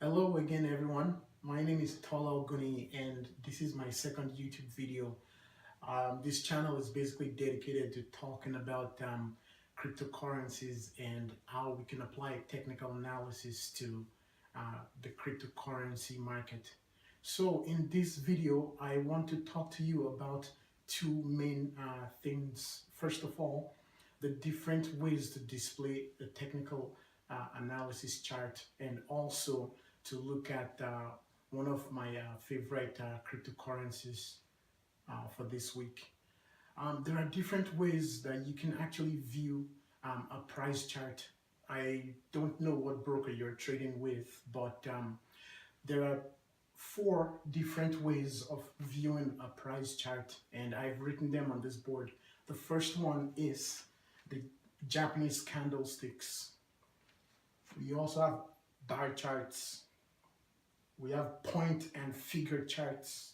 Hello again, everyone. My name is Tola Oguni, and this is my second YouTube video. This channel is basically dedicated to talking about cryptocurrencies and how we can apply technical analysis to the cryptocurrency market. So in this video, I want to talk to you about two main things. First of all, the different ways to display the technical analysis chart, and also to look at one of my favorite cryptocurrencies for this week. There are different ways that you can actually view a price chart. I don't know what broker you're trading with, but there are four different ways of viewing a price chart, and I've written them on this board. The first one is the Japanese candlesticks. We also have bar charts. We have point and figure charts,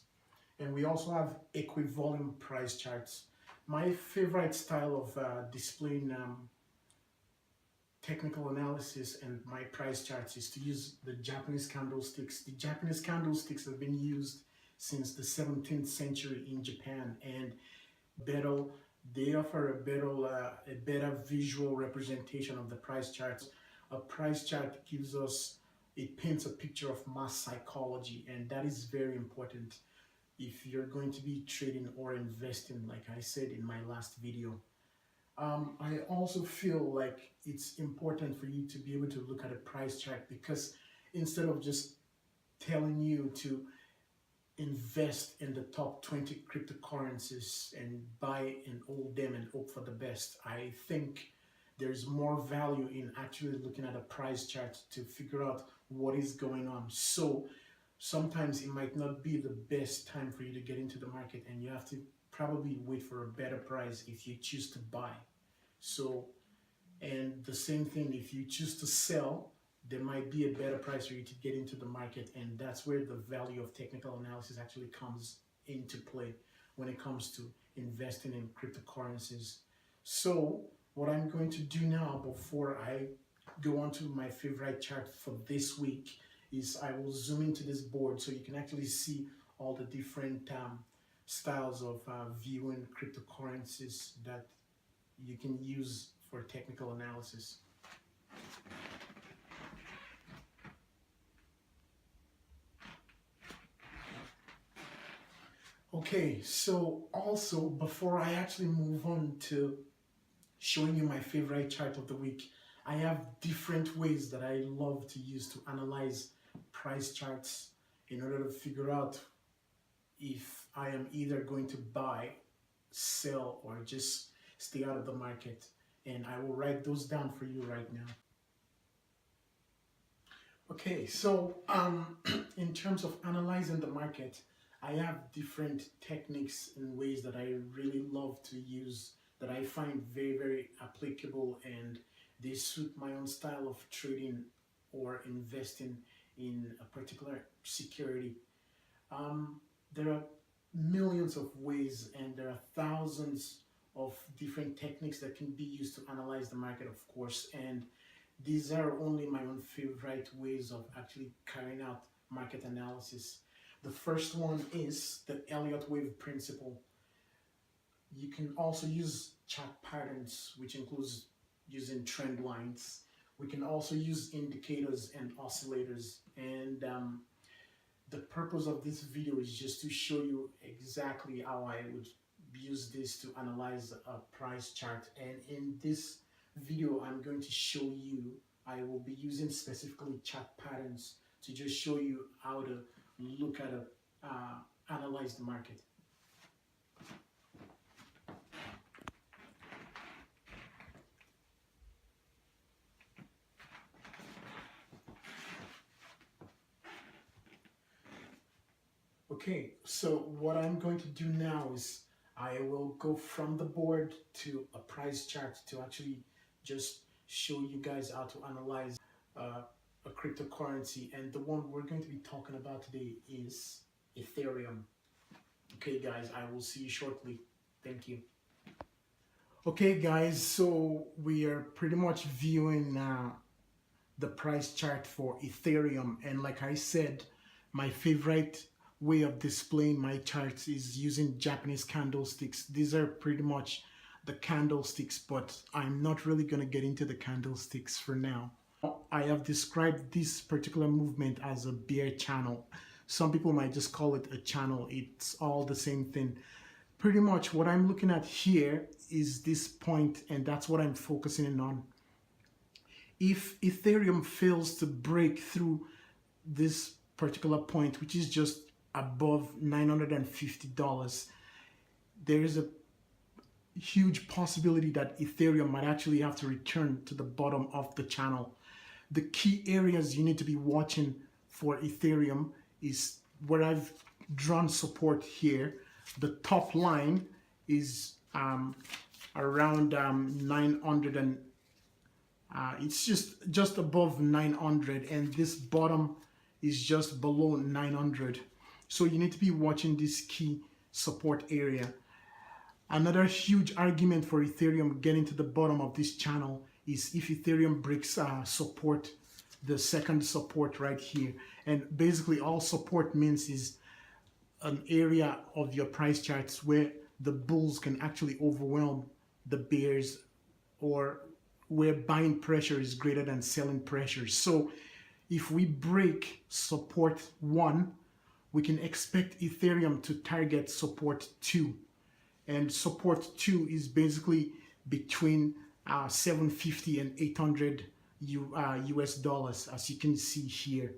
and we also have equivalent price charts. My favorite style of displaying technical analysis and my price charts is to use the Japanese candlesticks. The Japanese candlesticks have been used since the 17th century in Japan, and they offer a better visual representation of the price charts. A price chart it paints a picture of mass psychology, and that is very important if you're going to be trading or investing, like I said in my last video. I also feel like it's important for you to be able to look at a price chart, because instead of just telling you to invest in the top 20 cryptocurrencies and buy and hold them and hope for the best, I think there's more value in actually looking at a price chart to figure out what is going on. So sometimes it might not be the best time for you to get into the market, and you have to probably wait for a better price if you choose to buy. So, and the same thing, if you choose to sell, there might be a better price for you to get into the market, and that's where the value of technical analysis actually comes into play when it comes to investing in cryptocurrencies. So what I'm going to do now, before I go on to my favorite chart for this week, is I will zoom into this board so you can actually see all the different styles of viewing cryptocurrencies that you can use for technical analysis. Okay, so also before I actually move on to showing you my favorite chart of the week, I have different ways that I love to use to analyze price charts in order to figure out if I am either going to buy, sell, or just stay out of the market. And I will write those down for you right now. Okay, so in terms of analyzing the market, I have different techniques and ways that I really love to use, that I find very, very applicable, and they suit my own style of trading or investing in a particular security. There are millions of ways, and there are thousands of different techniques that can be used to analyze the market, of course, and these are only my own favorite ways of actually carrying out market analysis. The first one is the Elliott wave principle. You can also use chart patterns, which includes using trend lines. We can also use indicators and oscillators, and the purpose of this video is just to show you exactly how I would use this to analyze a price chart. And in this video, I'm going to show you, I will be using specifically chart patterns to just show you how to look at analyze the market. Okay, so what I'm going to do now is I will go from the board to a price chart to actually just show you guys how to analyze a cryptocurrency. And the one we're going to be talking about today is Ethereum. Okay guys, I will see you shortly. Thank you. Okay guys, so we are pretty much viewing the price chart for Ethereum. And like I said, my favorite way of displaying my charts is using Japanese candlesticks. These are pretty much the candlesticks, but I'm not really going to get into the candlesticks for now. I have described this particular movement as a bear channel. Some people might just call it a channel. It's all the same thing. Pretty much what I'm looking at here is this point, and that's what I'm focusing in on. If Ethereum fails to break through this particular point, which is just above $950, there is a huge possibility that Ethereum might actually have to return to the bottom of the channel. The key areas you need to be watching for Ethereum is where I've drawn support here. The top line is around 900 and it's just above 900, and this bottom is just below 900. So you need to be watching this key support area. Another huge argument for Ethereum getting to the bottom of this channel is if Ethereum breaks support, the second support right here. And basically all support means is an area of your price charts where the bulls can actually overwhelm the bears, or where buying pressure is greater than selling pressure. So if we break support 1, we can expect Ethereum to target support 2. And support 2 is basically between 750 and 800 US dollars, as you can see here.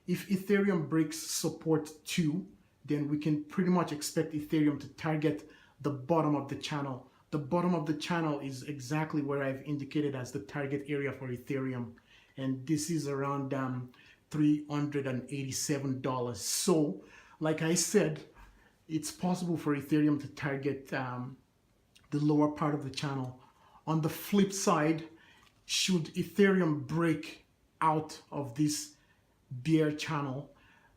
If Ethereum breaks support 2, then we can pretty much expect Ethereum to target the bottom of the channel. The bottom of the channel is exactly where I've indicated as the target area for Ethereum. And this is around $387. So, like I said, it's possible for Ethereum to target the lower part of the channel. On the flip side, should Ethereum break out of this bear channel,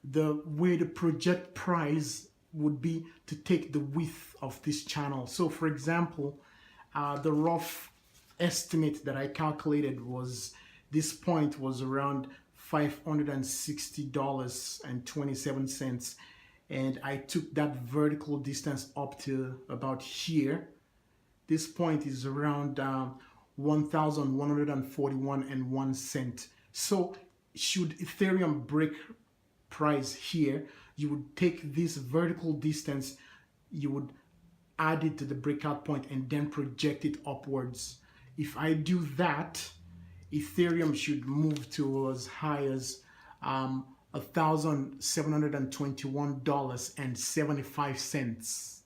the way to project price would be to take the width of this channel. So for example, the rough estimate that I calculated was this point was around $560.27, and I took that vertical distance up to about here. This point is around 1,141.01 So should Ethereum break price here, you would take this vertical distance, you would add it to the breakout point and then project it upwards. If I do that, Ethereum should move to as high as $1,721.75.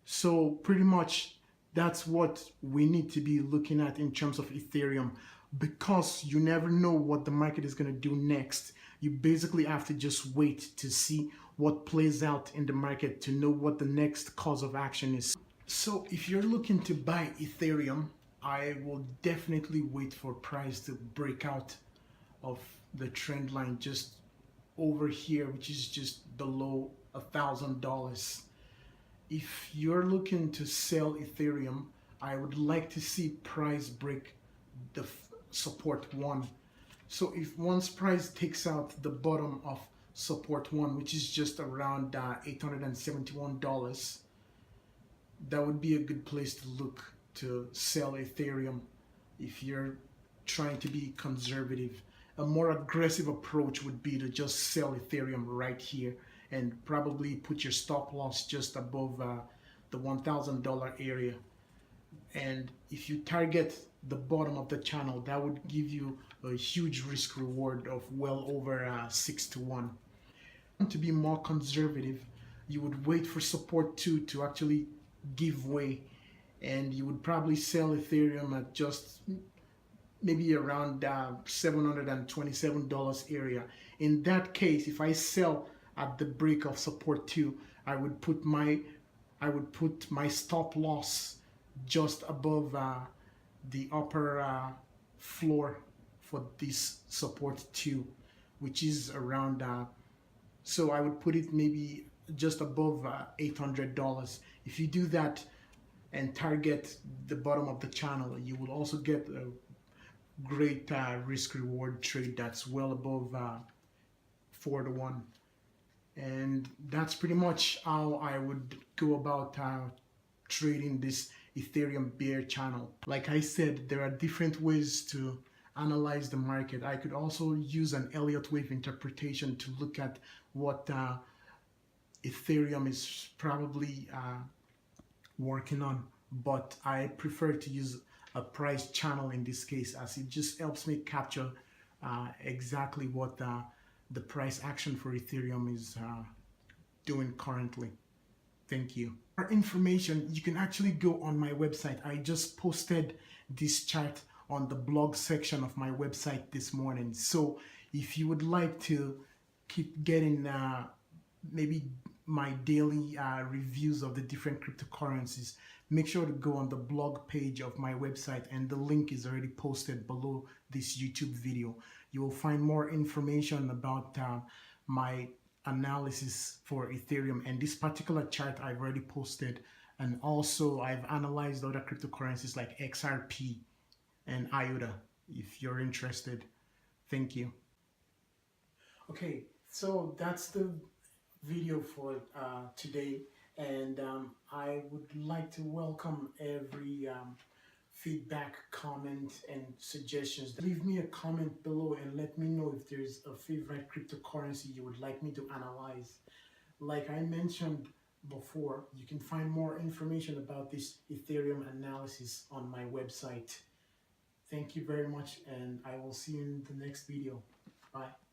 So pretty much that's what we need to be looking at in terms of Ethereum, because you never know what the market is going to do next. You basically have to just wait to see what plays out in the market to know what the next course of action is. So if you're looking to buy Ethereum, I will definitely wait for price to break out of the trend line just over here, which is just below $1,000. If you're looking to sell Ethereum, I would like to see price break the support 1. So if once price takes out the bottom of support 1, which is just around $871, that would be a good place to look to sell Ethereum if you're trying to be conservative. A more aggressive approach would be to just sell Ethereum right here and probably put your stop loss just above the $1,000 area. And if you target the bottom of the channel, that would give you a huge risk reward of well over 6 to 1. To be more conservative, you would wait for support 2 to actually give way, and you would probably sell Ethereum at just maybe around $727 area. In that case, if I sell at the break of support 2, I would put my stop loss just above the upper floor for this support 2, which is around so I would put it maybe just above $800. If you do that and target the bottom of the channel, you will also get a great risk reward trade that's well above 4 to 1. And that's pretty much how I would go about trading this Ethereum bear channel. Like I said, there are different ways to analyze the market. I could also use an Elliott wave interpretation to look at what Ethereum is probably working on, but I prefer to use a price channel in this case, as it just helps me capture exactly what the price action for Ethereum is doing currently. Thank you. For information, you can actually go on my website. I just posted this chart on the blog section of my website this morning. So if you would like to keep getting maybe my daily reviews of the different cryptocurrencies, make sure to go on the blog page of my website, and the link is already posted below this YouTube video. You will find more information about my analysis for Ethereum, and this particular chart I've already posted, and also I've analyzed other cryptocurrencies like XRP and IOTA if you're interested. Thank you. Okay, so that's the video for today, and I would like to welcome every feedback, comment, and suggestions. Leave me a comment below and let me know if there's a favorite cryptocurrency you would like me to analyze. Like I mentioned before, you can find more information about this Ethereum analysis on my website. Thank you very much, and I will see you in the next video. Bye.